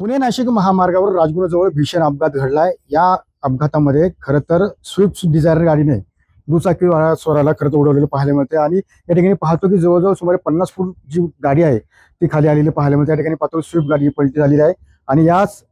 पुणे नाशिक महामार्गावर राजगुरूजवळ भीषण अपघात घडलाय। या अपघातामध्ये खरं तर स्विफ्ट डिझायर गाडीने दुचाकी स्वाराला खरं तर उडवलेलं पाहायला मिळते आणि या ठिकाणी पाहतो की जवळजवळ सुमारे 50 फूट जी गाडी आहे ती खाली आलेली पाहायला मिळते। या ठिकाणी पाहतो स्विफ्ट गाडी पलटी झालेली आहे आणि याच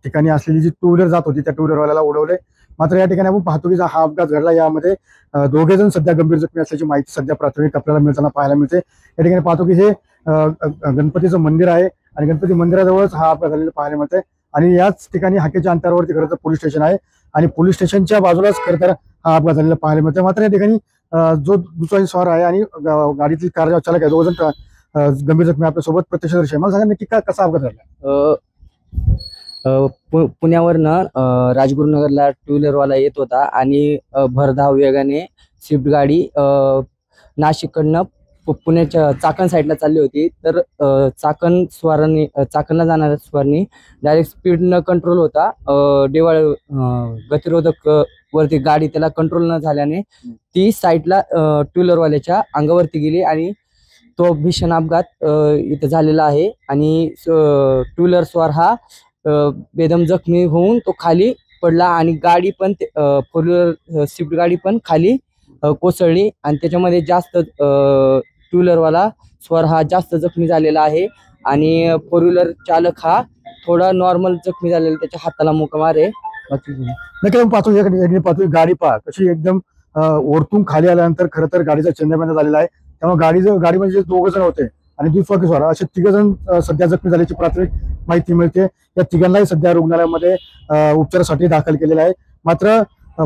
ठिकाणी असलेली जी टू व्हीलर जात होती त्या टू व्हीलरवाल्याला उडवले। मात्र या ठिकाणी आपण पाहतो की हा अपघात घडला, यामध्ये दोघे जण सध्या गंभीर जखमी असल्याची माहिती सध्या प्राथमिक आपल्याला मिळताना पाहायला मिळते। या ठिकाणी पाहतो की हे गणपतीचं मंदिर आहे आणि गणपती मंदिराजवळच हा अपघात झालेला पाहायला मिळते आणि याच ठिकाणी हाकेच्या अंतरावरती खरं तर पोलीस स्टेशन आहे आणि पोलीस स्टेशनच्या बाजूलाच खरं तर हा अपघात झालेला पाहायला मिळते। मात्र या ठिकाणी जो दुचाकी स्वार आहे आणि गाडीतील कार चालक आहे दोघ जण गंभीर जखमी आपल्यासोबत प्रत्यक्षदर्शी आहे। मला सांगा नक्की कसा अपघात झाला? पुण्यावरनं राजगुरुनगरला टू व्हीलरवाला येत होता आणि भरधाव वेगाने स्विफ्ट गाडी नाशिककडनं पुण्याच्या चाकण साईडला चालली होती। तर चाकणला जाणाऱ्या स्वारांनी डायरेक्ट स्पीड न कंट्रोल होता देवळ गतिरोधक वरती गाडी त्याला कंट्रोल न झाल्याने ती साईडला टू व्हीलरवाल्याच्या अंगावरती गेली आणि तो भीषण अपघात इथं झालेला आहे आणि टू व्हीलर स्वार हा बेदम जखमी होऊन तो खाली पडला आणि गाडी पण फोर व्हीलर स्विफ्ट गाडी पण खाली कोसळली आणि त्याच्यामध्ये जास्त टू व्हीलरवाला स्वार हा जास्त जखमी झालेला आहे आणि फोर व्हीलर चालक हा थोडा नॉर्मल जखमी झालेला, त्याच्या हाताला मुका मार आहे। नक्की पाहतो गाडी पहा कशी एकदम ओरतून खाली आल्यानंतर खरं तर गाडीचा चेंदामेंदा झालेला आहे। त्यामुळे गाडीमध्ये दोघ जण होते आणि दुचाकी स्वार असे तिघ जण सध्या जखमी झाल्याची प्राथमिक माहिती मिळते। या तिघांनाही सध्या रुग्णालयामध्ये उपचारासाठी दाखल केलेलं आहे। मात्र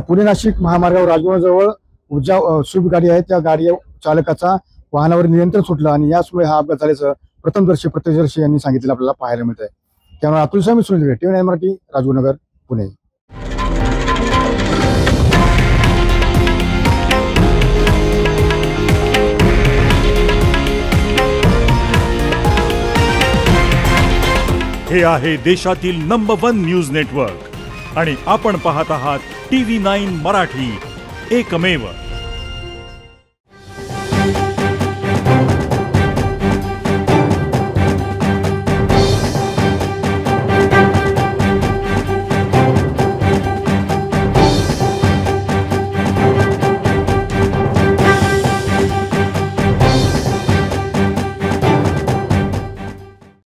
पुणे नाशिक महामार्गावर राजगुरूजवळ ज्या स्विफ्ट गाडी आहे त्या गाडी चालकाचा वाहनावर नियंत्रण सुटलं आणि यामुळे हा अपघात झाल्याचं प्रत्यक्षदर्शी यांनी सांगितलं आपल्याला पाहायला मिळत आहे। त्यामुळे अतुल स्वामी सुनील TV9 मराठी राजगुरुनगर पुणे। हे आहे देशातील नंबर 1 न्यूज नेटवर्क आणि आपण पाहत आहात TV9 मराठी, एकमेव।